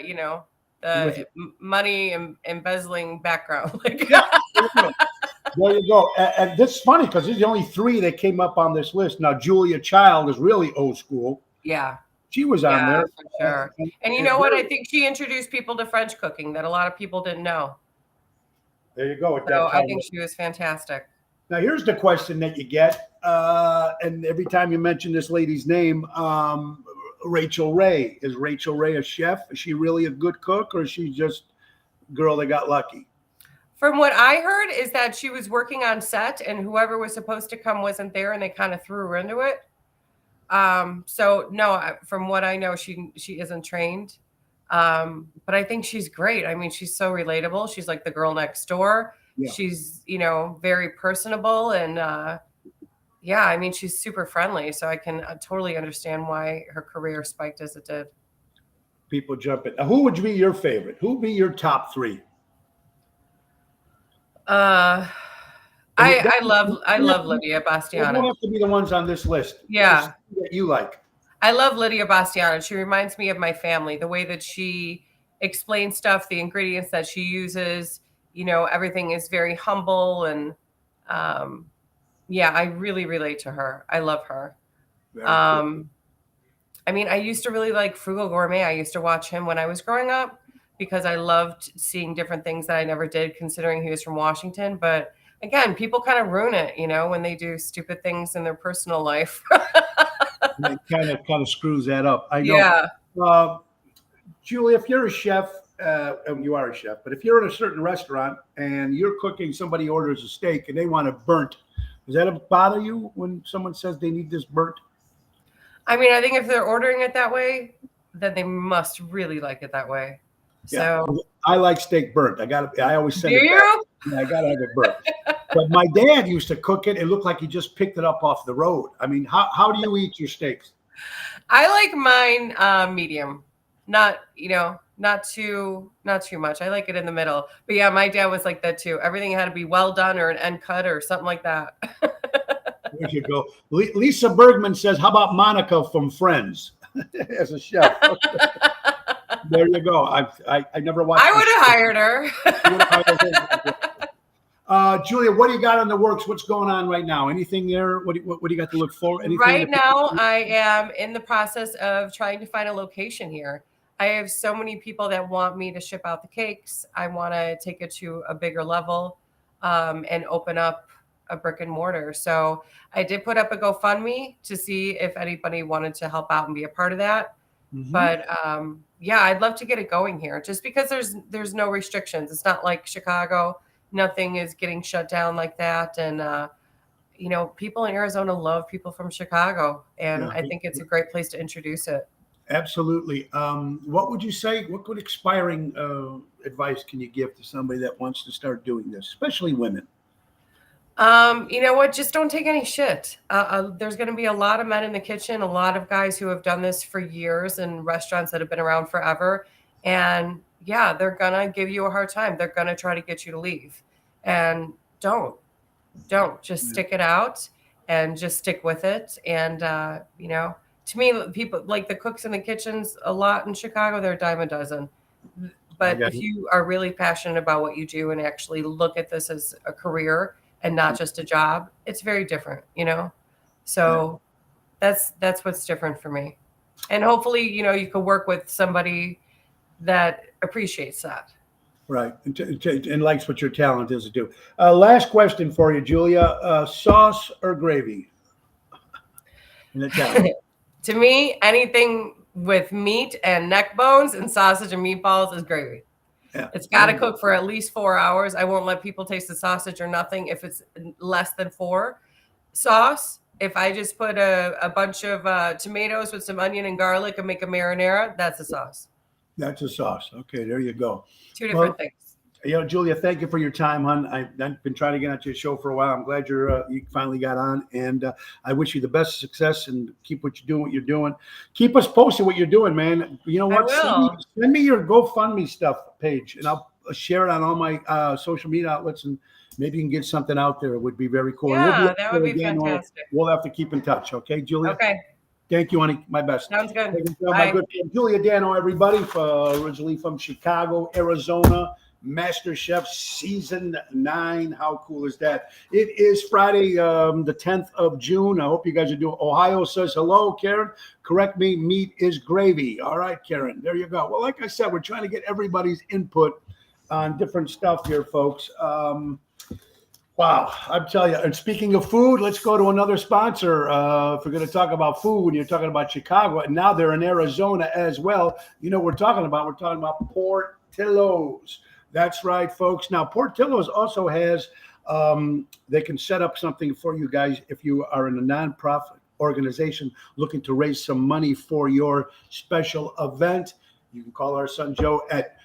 the money embezzling background. Like, yeah, there you go. And this is funny because these are the only 3 that came up on this list. Now, Julia Child is really old school. yeah. She was on Yeah, there. for sure. And you know what? I think she introduced people to French cooking that a lot of people didn't know. There you go. At So that I time. think she was fantastic. Now, here's the question that you get. And every time you mention this lady's name, Rachel Ray. Is Rachel Ray a chef? Is she really a good cook, or is she just a girl that got lucky? From what I heard is that she was working on set and whoever was supposed to come wasn't there and they kind of threw her into it. So no, from what I know, she isn't trained. But I think she's great. I mean, she's so relatable. She's like the girl next door. Yeah. She's, very personable and, yeah, I mean, she's super friendly. So I can totally understand why her career spiked as it did. People jump in. Now, who would be your favorite? Who would be your top 3? I love Lydia They don't Bastianich. have to be the ones on this list. Yeah. Just that you like. I love Lydia Bastianich. She reminds me of my family, the way that she explains stuff, the ingredients that she uses, everything is very humble. And yeah, I really relate to her. I love her. Very cool. I mean, I used to really like Frugal Gourmet. I used to watch him when I was growing up because I loved seeing different things that I never did, considering he was from Washington. But again, people kind of ruin it, when they do stupid things in their personal life. It kind of screws that up. I know. Yeah. Julie, if you're a chef, and you are a chef, but if you're in a certain restaurant and you're cooking, somebody orders a steak and they want it burnt, does that bother you when someone says they need this burnt? I mean, I think if they're ordering it that way, then they must really like it that way. Yeah. So, I like steak burnt. I always do send it back. you? Yeah, I gotta have it burnt. But my dad used to cook it. It looked like he just picked it up off the road. I mean, how do you eat your steaks? I like mine medium, not not too much. I like it in the middle. But yeah, my dad was like that too. Everything had to be well done or an end cut or something like that. There you go. Lisa Bergman says, "How about Monica from Friends as a chef?" There you go. I never watched. I would have hired her. Julia, what do you got on the works? What's going on right now? Anything there? What do you got to look for? Anything Right now, I am in the process of trying to find a location here. I have so many people that want me to ship out the cakes. I want to take it to a bigger level and open up a brick and mortar. So I did put up a GoFundMe to see if anybody wanted to help out and be a part of that. Mm-hmm. But yeah, I'd love to get it going here just because there's no restrictions. It's not like Chicago. Nothing is getting shut down like that. And, people in Arizona love people from Chicago. And I think it's a great place to introduce it. Absolutely. What would you say? What good expiring advice can you give to somebody that wants to start doing this, especially women? You know what? Just don't take any shit. There's going to be a lot of men in the kitchen, a lot of guys who have done this for years in restaurants that have been around forever. And yeah, they're going to give you a hard time. They're going to try to get you to leave. And don't just stick it out and just stick with it. And, to me, people like the cooks in the kitchens a lot in Chicago, they're a dime a dozen. But if you are really passionate about what you do and actually look at this as a career and not just a job, it's very different, So that's what's different for me. And hopefully, you can work with somebody that appreciates that. Right. And likes what your talent is to do. Last question for you, Julia. Sauce or gravy? To me, anything with meat and neck bones and sausage and meatballs is gravy. Yeah. It's got to cook for at least 4 hours. I won't let people taste the sausage or nothing if it's less than 4. Sauce, if I just put a bunch of tomatoes with some onion and garlic and make a marinara, that's a sauce. That's a sauce. Okay, there you go. 2 different things. Julia, thank you for your time, hon. I've been trying to get onto your show for a while. I'm glad you finally got on, and I wish you the best success and keep what you're doing. Keep us posted what you're doing, man. You know what? Send me your GoFundMe stuff page, and I'll share it on all my social media outlets, and maybe you can get something out there. It would be very cool. Yeah, that would be fantastic. We'll have to keep in touch, okay, Julia? Okay. Thank you, honey. My best. Sounds good. My good friend Julia Dano, everybody, originally from Chicago, Arizona. Master Chef Season 9. How cool is that? It is Friday, the 10th of June. I hope you guys are doing. Ohio says hello, Karen. Correct me. Meat is gravy. All right, Karen. There you go. Well, like I said, we're trying to get everybody's input on different stuff here, folks. Wow, I'm telling you. And speaking of food, let's go to another sponsor. If we're going to talk about food, when you're talking about Chicago, and now they're in Arizona as well. You know what we're talking about? We're talking about Portillo's. That's right, folks. Now, Portillo's also has, they can set up something for you guys if you are in a nonprofit organization looking to raise some money for your special event. You can call our son Joe at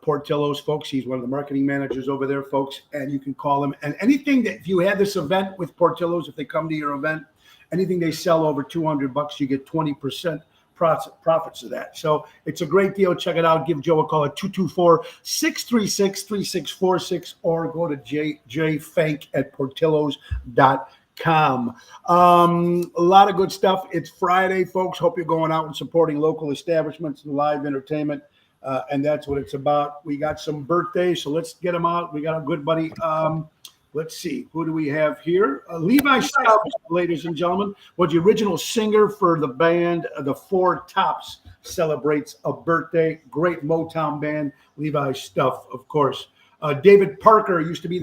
Portillo's, folks. He's one of the marketing managers over there, folks. And you can call him. And anything that, if you had this event with Portillo's, if they come to your event, anything they sell over $200, you get 20% profits of that. So it's a great deal. Check it out. Give Joe a call at 224-636-3646 or go to jfank at portillos.com. A lot of good stuff. It's Friday, folks. Hope you're going out and supporting local establishments and live entertainment. And that's what it's about. We got some birthdays, so let's get them out. We got a good buddy. Let's see. Who do we have here? Levi Stubbs, ladies and gentlemen, was the original singer for the band The Four Tops, celebrates a birthday. Great Motown band. Levi Stubbs, of course. David Parker used to be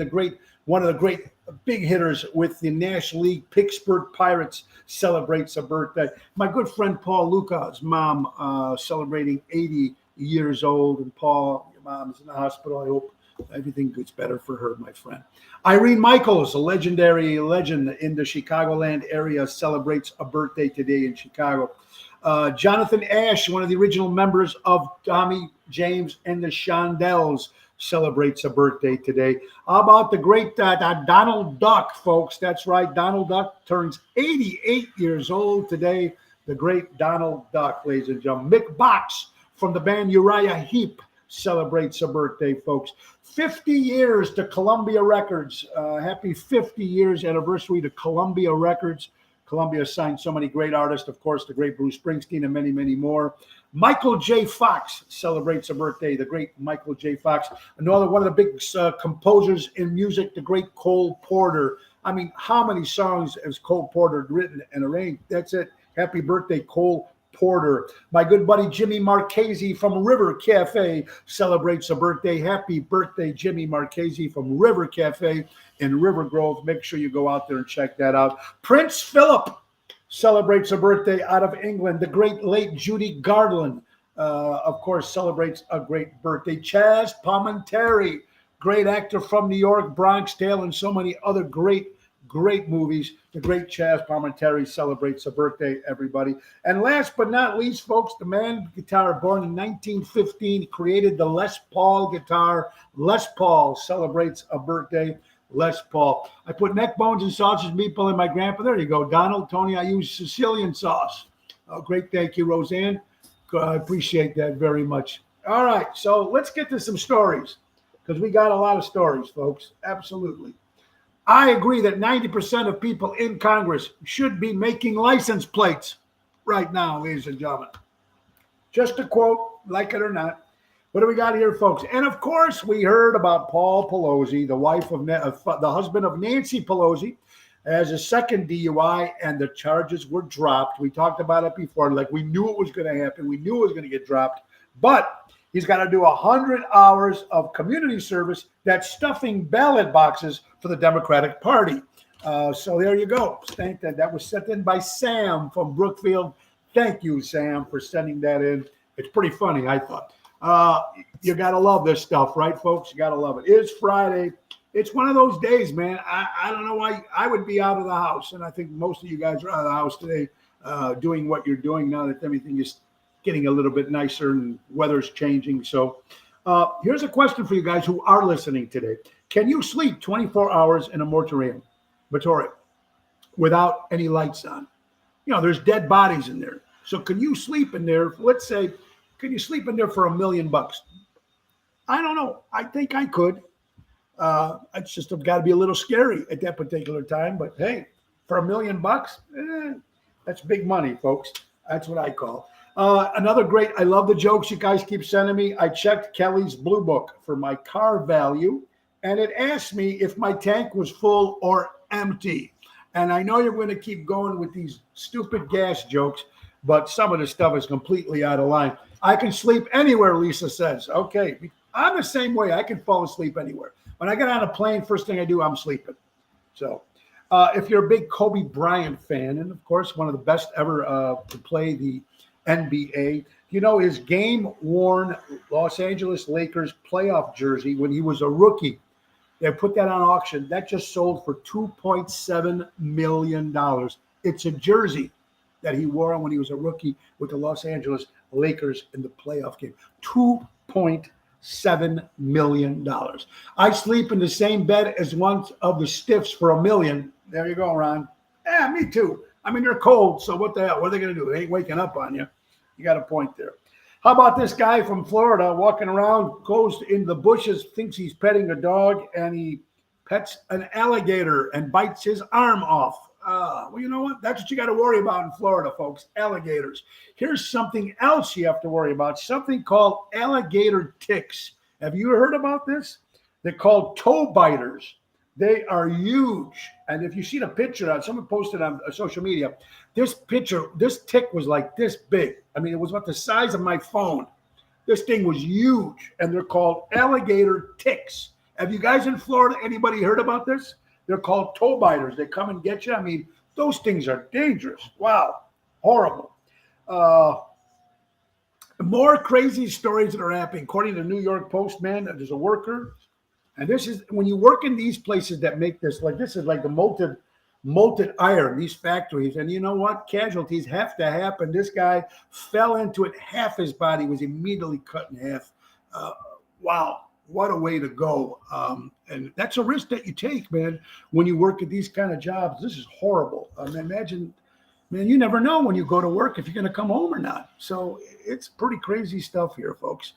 one of the great big hitters with the National League Pittsburgh Pirates, celebrates a birthday. My good friend Paul Luca's mom celebrating 80 years old. And Paul, your mom is in the hospital. I hope everything gets better for her, my friend. Irene Michaels, a legendary legend in the Chicagoland area, celebrates a birthday today in Chicago. Jonathan Ash, one of the original members of Tommy James and the Shondells, celebrates a birthday today. How about the great Donald Duck, folks? That's right. Donald Duck turns 88 years old today. the great Donald Duck, ladies and gentlemen. Mick Box from the band Uriah Heep celebrates a birthday, folks. 50 years to Columbia Records. Happy 50 years anniversary to Columbia Records. Columbia signed so many great artists, of course, the great Bruce Springsteen and many, many more. Michael J. Fox celebrates a birthday, the great Michael J. Fox. Another one of the big composers in music, the great Cole Porter. I mean, how many songs has Cole Porter written and arranged? That's it. Happy birthday, Cole Porter. My good buddy Jimmy Marchese from River Cafe celebrates a birthday. Happy birthday, Jimmy Marchese from River Cafe in River Grove. Make sure you go out there and check that out. Prince Philip celebrates a birthday out of England. The great late Judy Garland, of course, celebrates a great birthday. Chaz Palminteri, great actor from New York, Bronx Tale, and so many other great movies. The great Chaz Palminteri celebrates a birthday, everybody. And last but not least, folks, the man guitar born in 1915 created the Les Paul guitar. Les Paul celebrates a birthday. Les Paul. I put neck bones and sausage meatball in my grandpa. There you go, Donald. Tony, I use Sicilian sauce. Oh, great. Thank you, Roseanne. I appreciate that very much. All right. So let's get to some stories because we got a lot of stories, folks. Absolutely. I agree that 90% of people in Congress should be making license plates right now, ladies and gentlemen. Just a quote, like it or not. What do we got here, folks? And of course, we heard about Paul Pelosi, the wife of the husband of Nancy Pelosi, as a second DUI, and the charges were dropped. We talked about it before, like we knew it was going to happen. We knew it was going to get dropped, but he's got to do 100 hours of community service. That's stuffing ballot boxes for the Democratic Party. So there you go. Thank that was sent in by Sam from Brookfield. Thank you, Sam, for sending that in. It's pretty funny, I thought. You got to love this stuff, right, folks? You got to love it. It's Friday. It's one of those days, man. I don't know why I would be out of the house. And I think most of you guys are out of the house today doing what you're doing now that everything is getting a little bit nicer and weather's changing. So here's a question for you guys who are listening today. Can you sleep 24 hours in a mortuarium without any lights on? You know, there's dead bodies in there. So can you sleep in there? Let's say, can you sleep in there for $1 million? I don't know. I think I could. It's just got to be a little scary at that particular time. But hey, for $1 million, that's big money, folks. That's what I call. Another great, I love the jokes you guys keep sending me. I checked Kelly's Blue Book for my car value, and it asked me if my tank was full or empty. And I know you're going to keep going with these stupid gas jokes, but some of the stuff is completely out of line. I can sleep anywhere, Lisa says. Okay, I'm the same way. I can fall asleep anywhere. When I get on a plane, first thing I do, I'm sleeping. So if you're a big Kobe Bryant fan, and of course, one of the best ever to play the NBA, you know, his game-worn Los Angeles Lakers playoff jersey when he was a rookie, they put that on auction. That just sold for $2.7 million. It's a jersey that he wore when he was a rookie with the Los Angeles Lakers in the playoff game. $2.7 million. I sleep in the same bed as one of the stiffs for $1 million. There you go, Ron. Yeah, me too. I mean, they're cold, so what the hell? What are they going to do? They ain't waking up on you. You got a point there. How about this guy from Florida walking around, goes in the bushes, thinks he's petting a dog, and he pets an alligator and bites his arm off. Well, you know what? That's what you got to worry about in Florida, folks, alligators. Here's something else you have to worry about, something called alligator ticks. Have you heard about this? They're called toe biters. They are huge. And if you see the picture, someone posted on social media, this tick was like this big. I mean, it was about the size of my phone. This thing was huge, and they're called alligator ticks. Have you guys in Florida, anybody heard about this? They're called toe biters. They come and get you. I mean, those things are dangerous. Wow. Horrible. More crazy stories that are happening. According to the New York Post, man, there's a worker. And this is when you work in these places that make this, like this is like the molten iron, these factories. And you know what? Casualties have to happen. This guy fell into it. Half his body was immediately cut in half. Wow. What a way to go. And that's a risk that you take, man, when you work at these kind of jobs. This is horrible. Imagine Man, you never know when you go to work if you're going to come home or not. So it's pretty crazy stuff here, folks.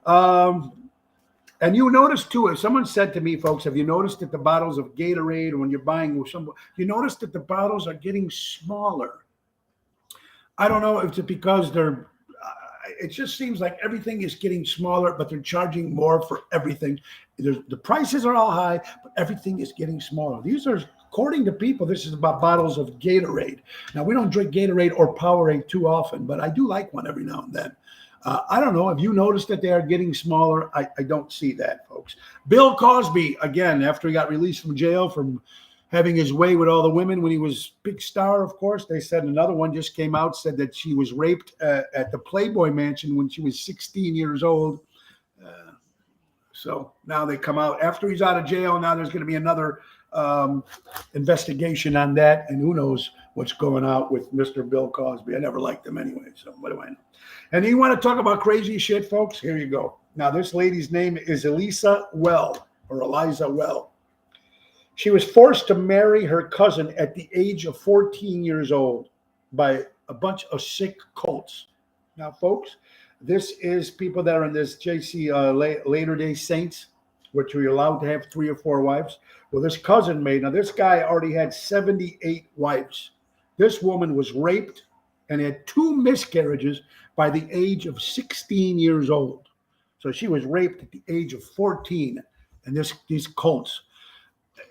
And you notice too, if someone said to me, folks, have you noticed that the bottles of Gatorade, when you're buying with some, you notice that the bottles are getting smaller? I don't know if it's because they're, it just seems like everything is getting smaller, but they're charging more for everything. The prices are all high, but everything is getting smaller. These are, according to people, this is about bottles of Gatorade. Now, we don't drink Gatorade or Powerade too often, but I do like one every now and then. I don't know. Have you noticed that they are getting smaller? I don't see that, folks. Bill Cosby, again, after he got released from jail from having his way with all the women when he was big star, of course. They said another one just came out, said that she was raped at the Playboy Mansion when she was 16 years old. So now they come out. After he's out of jail, now there's going to be another investigation on that. And who knows what's going on with Mr. Bill Cosby. I never liked him anyway, so what do I know? And you want to talk about crazy shit, folks? Here you go. Now, this lady's name is Eliza Well, or Eliza Well. She was forced to marry her cousin at the age of 14 years old by a bunch of sick cults. Now, folks, this is people that are in this Latter-day Saints, which are allowed to have 3 or 4 wives. Well, this cousin made, now this guy already had 78 wives. This woman was raped and had 2 miscarriages by the age of 16 years old. So she was raped at the age of 14. And these cults.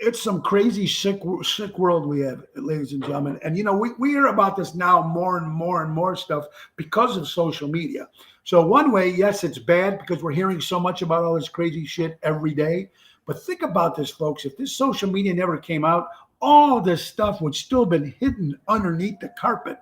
It's some crazy sick world we have, ladies and gentlemen. And, you know, we hear about this now more and more and more stuff because of social media. So one way, yes, it's bad because we're hearing so much about all this crazy shit every day. But think about this, folks. If this social media never came out, all this stuff would still been hidden underneath the carpet.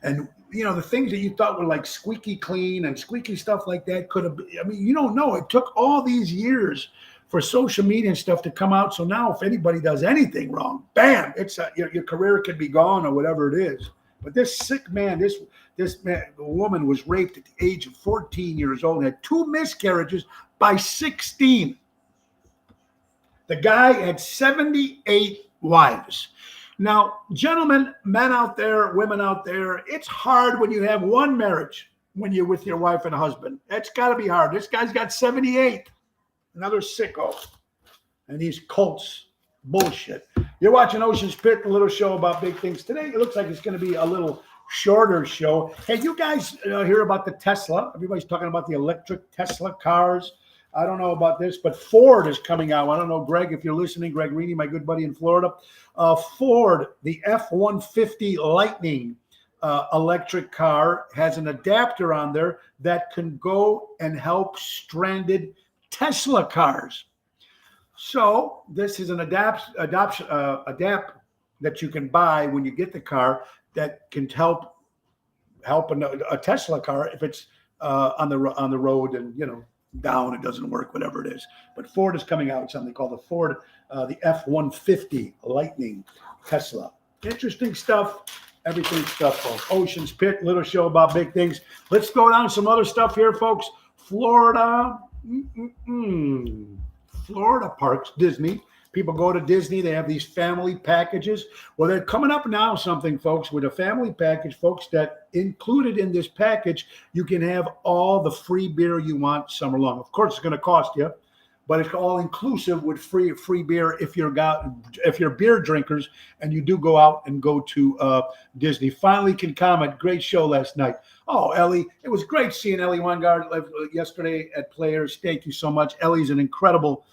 And, you know, the things that you thought were like squeaky clean and squeaky stuff like that could have, I mean, you don't know. It took all these years for social media and stuff to come out. So now if anybody does anything wrong, bam, it's your career could be gone or whatever it is. But this sick man, this man, the woman was raped at the age of 14 years old, had 2 miscarriages by 16. The guy had 78 wives. Now, gentlemen, men out there, women out there, it's hard when you have one marriage when you're with your wife and husband. That's got to be hard. This guy's got 78. Another sicko. And these cults, bullshit. You're watching Ocean's Pit, a little show about big things. Today, it looks like it's going to be a little shorter show. Hey, you guys hear about the Tesla? Everybody's talking about the electric Tesla cars. I don't know about this, but Ford is coming out. I don't know, Greg, if you're listening, Greg Reedy, my good buddy in Florida. Ford, the F-150 Lightning electric car has an adapter on there that can go and help stranded Tesla cars. So this is an adapt that you can buy when you get the car that can help a Tesla car if it's on the road and, you know, down, it doesn't work, whatever it is. But Ford is coming out with something called the F-150 Lightning Tesla. Interesting stuff. Everything stuff, folks. Ocean's Pit, little show about big things. Let's go down some other stuff here, folks. Florida. Florida parks, Disney. People go to Disney. They have these family packages. Well, they're coming up now, something, folks, with a family package, folks, that included in this package, you can have all the free beer you want summer long. Of course, it's going to cost you, but it's all inclusive with free beer if you're beer drinkers and you do go out and go to Disney. Finally can comment. Great show last night. Oh, Ellie, it was great seeing Ellie Weingart yesterday at Players. Thank you so much. Ellie's an incredible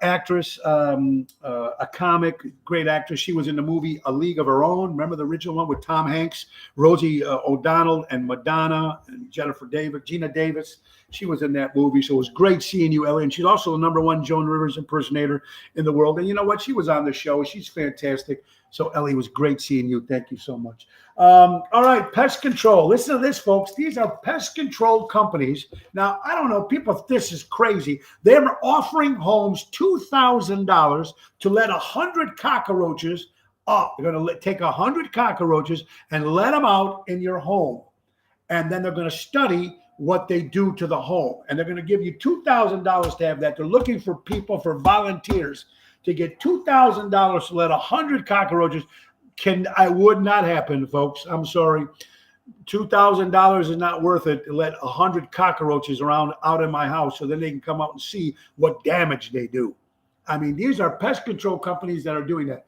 actress, a comic, great actress. She was in the movie A League of Her Own. Remember the original one with Tom Hanks, Rosie O'Donnell, and Madonna, and Gina Davis. She was in that movie. So it was great seeing you, Ellie. And she's also the #1 Joan Rivers impersonator in the world. And you know what? She was on the show. She's fantastic. So, Ellie, it was great seeing you. Thank you so much. All right, pest control. Listen to this, folks. These are pest control companies. Now, I don't know. People, this is crazy. They're offering homes $2,000 to let 100 cockroaches up. They're going to take 100 cockroaches and let them out in your home. And then they're going to study what they do to the home. And they're going to give you $2,000 to have that. They're looking for people, for volunteers, to get $2,000 to let 100 cockroaches. would not happen, folks. I'm sorry. $2,000 is not worth it to let 100 cockroaches around out in my house so then they can come out and see what damage they do. I mean, these are pest control companies that are doing that.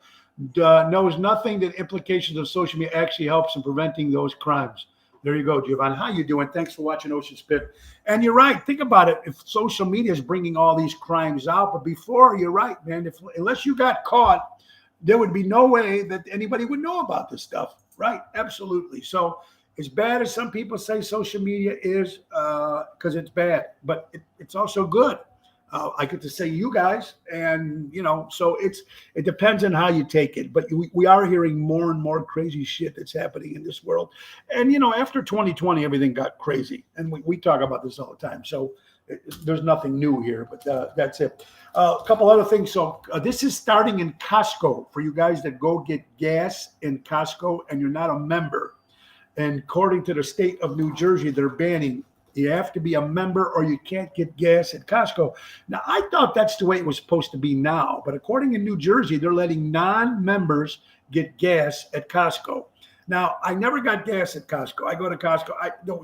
Knows nothing that implications of social media actually helps in preventing those crimes. There you go, Giovanni. How you doing? Thanks for watching Ocean Spit. And you're right. Think about it. If social media is bringing all these crimes out, but before, you're right, man. Unless you got caught, there would be no way that anybody would know about this stuff. Right? Absolutely. So as bad as some people say social media is, because it's bad, but it's also good. I get to say you guys, and so it depends on how you take it. But we are hearing more and more crazy shit that's happening in this world. And after 2020, everything got crazy, and we talk about this all the time. So there's nothing new here, but that's it. A couple other things. So this is starting in Costco for you guys that go get gas in Costco and you're not a member. And according to the state of New Jersey, they're banning. You have to be a member or you can't get gas at Costco. Now, I thought that's the way it was supposed to be now. But according to New Jersey, they're letting non-members get gas at Costco. Now, I never got gas at Costco. I go to Costco.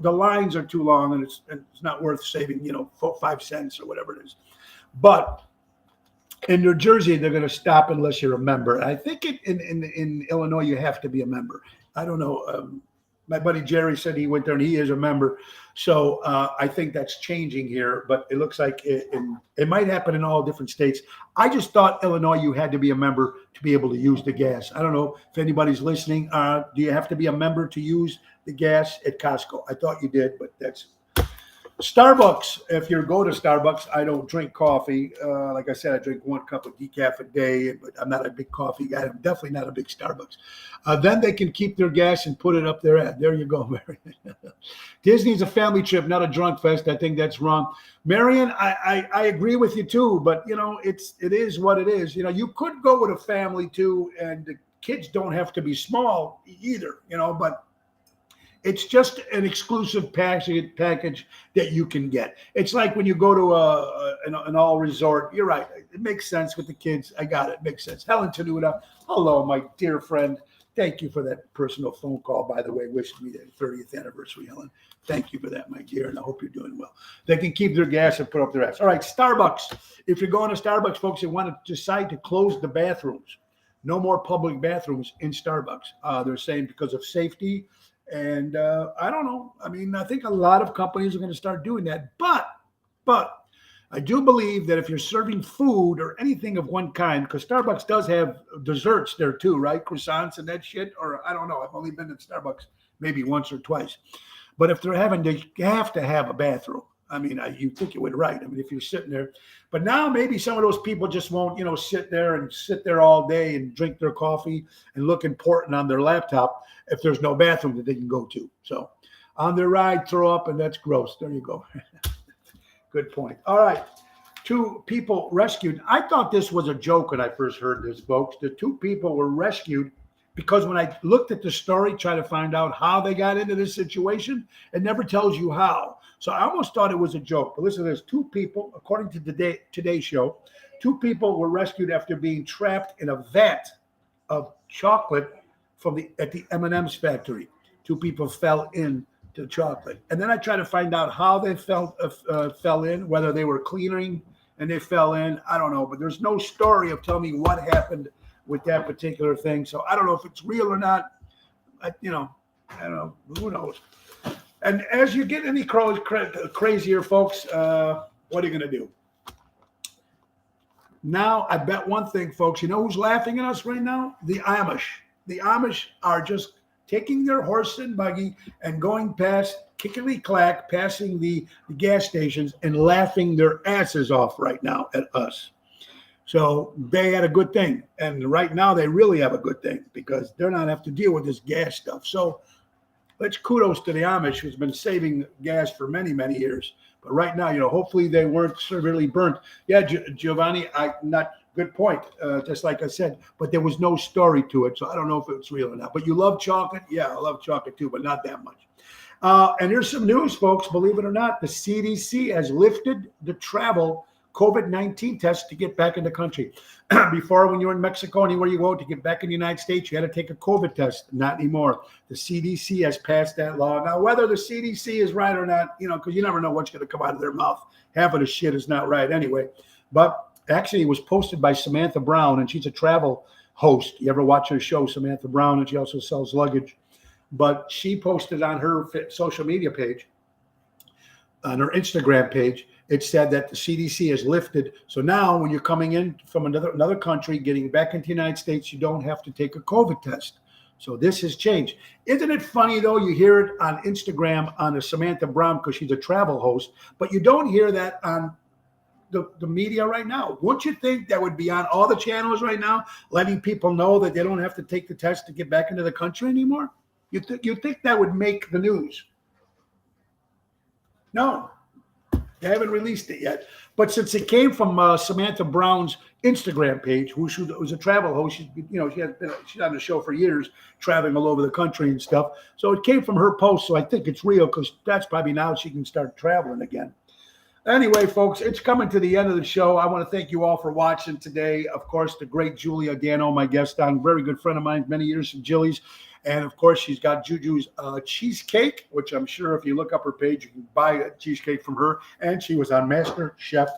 The lines are too long and it's not worth saving, 5 cents or whatever it is. But in New Jersey, they're going to stop unless you're a member. I think in Illinois, you have to be a member. I don't know. My buddy Jerry said he went there and he is a member. So I think that's changing here, but it looks like it might happen in all different states. I just thought Illinois, you had to be a member to be able to use the gas. I don't know if anybody's listening. Do you have to be a member to use the gas at Costco? I thought you did, but that's Starbucks. If you go to Starbucks, I don't drink coffee. Like I said, I drink 1 cup of decaf a day, but I'm not a big coffee guy. I'm definitely not a big Starbucks. Then they can keep their gas and put it up their ad. There you go, Marion. Disney's a family trip, not a drunk fest. I think that's wrong. Marion, I agree with you too, but it is what it is. You could go with a family too, and the kids don't have to be small either, but it's just an exclusive package that you can get. It's like when you go to an all resort. You're right. It makes sense with the kids. I got it. Makes sense. Helen Tenuta. Hello, my dear friend. Thank you for that personal phone call, by the way. Wishing me the 30th anniversary, Helen. Thank you for that, my dear, and I hope you're doing well. They can keep their gas and put up their ass. All right, Starbucks. If you're going to Starbucks, folks, you want to decide to close the bathrooms. No more public bathrooms in Starbucks. They're saying because of safety. And I don't know. I mean, I think a lot of companies are going to start doing that. But I do believe that if you're serving food or anything of one kind, because Starbucks does have desserts there too, right? Croissants and that shit. Or I don't know. I've only been at Starbucks maybe once or twice. But if they have to have a bathroom. I mean, you think you would, right? I mean, if you're sitting there. But now maybe some of those people just won't, sit there all day and drink their coffee and look important on their laptop if there's no bathroom that they can go to. So on their ride, throw up, and that's gross. There you go. Good point. All right. 2 people rescued. I thought this was a joke when I first heard this, folks. The 2 people were rescued because when I looked at the story, trying to find out how they got into this situation, it never tells you how. So I almost thought it was a joke. But listen, there's 2 people, according to Today's Show, 2 people were rescued after being trapped in a vat of chocolate at the M&M's factory. 2 people fell into chocolate. And then I tried to find out how they fell in, whether they were cleaning and they fell in. I don't know. But there's no story of telling me what happened with that particular thing. So I don't know if it's real or not. I don't know. Who knows? And as you get any crazier, folks, what are you going to do? Now, I bet one thing, folks, you know who's laughing at us right now? The Amish. The Amish are just taking their horse and buggy and going past Kickily-clack, passing the gas stations and laughing their asses off right now at us. So they had a good thing. And right now they really have a good thing because they're not have to deal with this gas stuff. So let's kudos to the Amish who's been saving gas for many, many years. But right now, hopefully they weren't severely burnt. Yeah, Giovanni, good point. Just like I said, but there was no story to it. So I don't know if it's real or not. But you love chocolate? Yeah, I love chocolate too, but not that much. And here's some news, folks. Believe it or not, the CDC has lifted the travel COVID-19 test to get back in the country. Before, when you were in Mexico, anywhere you go to get back in the United States, you had to take a COVID test. Not anymore. The CDC has passed that law. Now, whether the CDC is right or not, because you never know what's going to come out of their mouth. Half of the shit is not right anyway. But actually, it was posted by Samantha Brown, and she's a travel host. You ever watch her show, Samantha Brown? And she also sells luggage. But she posted on her social media page, on her Instagram page, it said that the CDC has lifted. So now when you're coming in from another country, getting back into the United States, you don't have to take a COVID test. So this has changed. Isn't it funny, though? You hear it on Instagram on a Samantha Brown because she's a travel host, but you don't hear that on the media right now. Wouldn't you think that would be on all the channels right now, letting people know that they don't have to take the test to get back into the country anymore? You think that would make the news? No. They haven't released it yet. But since it came from Samantha Brown's Instagram page, who was a travel host, she's on the show for years, traveling all over the country and stuff. So it came from her post. So I think it's real because that's probably now she can start traveling again. Anyway, folks, it's coming to the end of the show. I want to thank you all for watching today. Of course, the great Julia Dano, my guest on, very good friend of mine, many years from Jilly's. And of course, she's got Juju's cheesecake, which I'm sure if you look up her page, you can buy a cheesecake from her. And she was on Master Chef,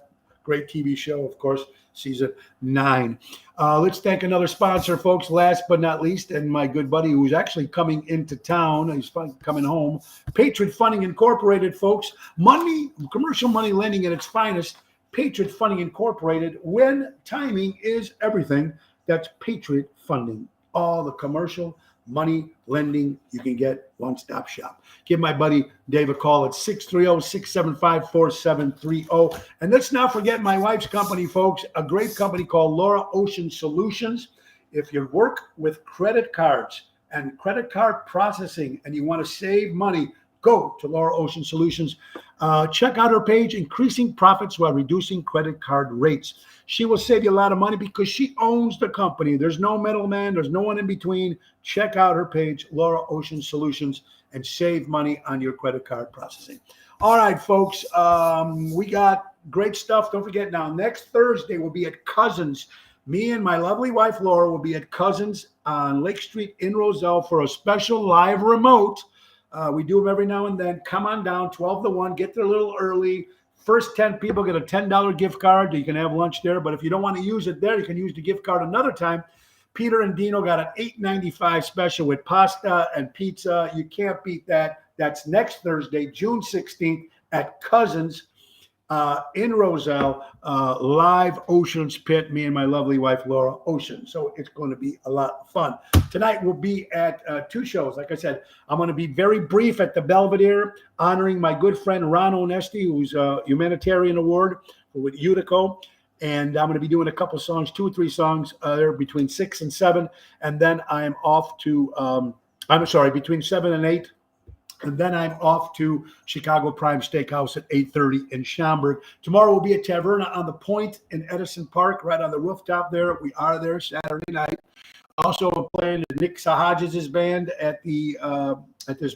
great TV show, of course, season 9. Let's thank another sponsor, folks, last but not least, and my good buddy who's actually coming into town. He's coming home. Patriot Funding Incorporated, folks. Commercial money lending at its finest. Patriot Funding Incorporated. When timing is everything, that's Patriot Funding. All the commercial money lending you can get, one-stop shop. Give my buddy Dave a call at 630-675-4730. And let's not forget my wife's company, folks, a great company called Laura Ocean Solutions. If you work with credit cards and credit card processing and you want to save money, go to Laura Ocean Solutions. Check out her page, Increasing Profits While Reducing Credit Card Rates. She will save you a lot of money because she owns the company. There's no middleman. There's no one in between. Check out her page, Laura Ocean Solutions, and save money on your credit card processing. All right, folks, we got great stuff. Don't forget now, next Thursday we'll be at Cousins. Me and my lovely wife, Laura, will be at Cousins on Lake Street in Roselle for a special live remote. We do them every now and then. Come on down, 12 to 1. Get there a little early. First 10 people get a $10 gift card. You can have lunch there. But if you don't want to use it there, you can use the gift card another time. Peter and Dino got an $8.95 special with pasta and pizza. You can't beat that. That's next Thursday, June 16th at Cousins in Roselle, live Ocean's Pit, me and my lovely wife, Laura Ocean. So it's going to be a lot of fun. Tonight we'll be at 2 shows. Like I said, I'm going to be very brief at the Belvedere, honoring my good friend Ron Onesti, who's a humanitarian award with Utico. And I'm going to be doing a couple songs, 2 or 3 songs there between 6 and 7. And then I'm off to, between 7 and 8. And then I'm off to Chicago Prime Steakhouse at 8:30 in Schaumburg. Tomorrow we'll be at Taverna on the Point in Edison Park, right on the rooftop there. We are there Saturday night. Also playing Nick Sahaj's band at the at this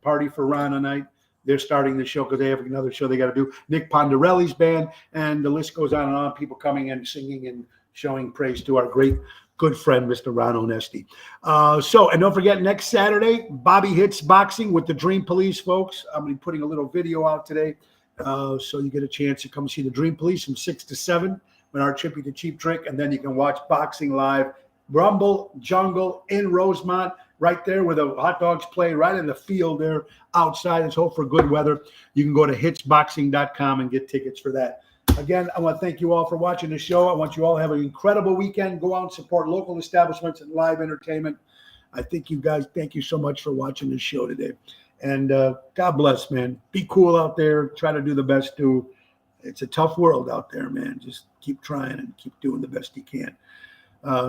party for Ron tonight. They're starting the show because they have another show they got to do. Nick Pondarelli's band, and the list goes on and on. People coming and singing and showing praise to our great good friend, Mr. Ron Onesti. And don't forget, next Saturday, Bobby Hits Boxing with the Dream Police, folks. I'm going to be putting a little video out today, so you get a chance to come see the Dream Police from 6 to 7 with our tribute to Cheap Trick, and then you can watch boxing live, Rumble Jungle in Rosemont, right there where the hot dogs play, right in the field there outside. Let's hope for good weather. You can go to hitsboxing.com and get tickets for that. Again, I want to thank you all for watching the show. I want you all to have an incredible weekend. Go out and support local establishments and live entertainment. I think you guys, thank you so much for watching this show today. And God bless, man. Be cool out there. Try to do the best too. It's a tough world out there, man. Just keep trying and keep doing the best you can.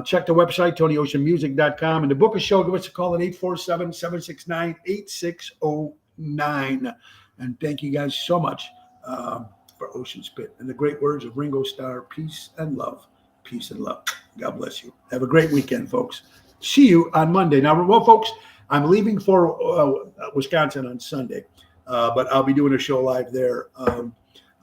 Check the website, TonyOceanMusic.com. And to book a show, give us a call at 847-769-8609. And thank you guys so much for Ocean Spit. And the great words of Ringo Starr, peace and love. Peace and love. God bless you. Have a great weekend, folks. See you on Monday. Now, well, folks, I'm leaving for Wisconsin on Sunday, but I'll be doing a show live there.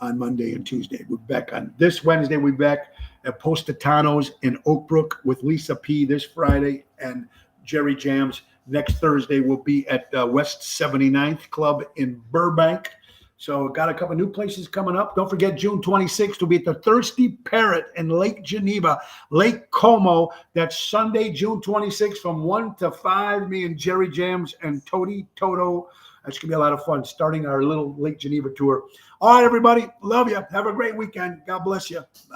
on Monday and Tuesday. We're back on this Wednesday. We're back at Positano's in Oak Brook with Lisa P. this Friday, and Jerry Jams next Thursday will be at West 79th Club in Burbank. So got a couple new places coming up. Don't forget June 26th will be at the Thirsty Parrot in Lake Geneva, Lake Como. That's Sunday, June 26th from 1 to 5. Me and Jerry Jams and Tody Toto. That's going to be a lot of fun starting our little Lake Geneva tour. All right, everybody. Love you. Have a great weekend. God bless you. Bye.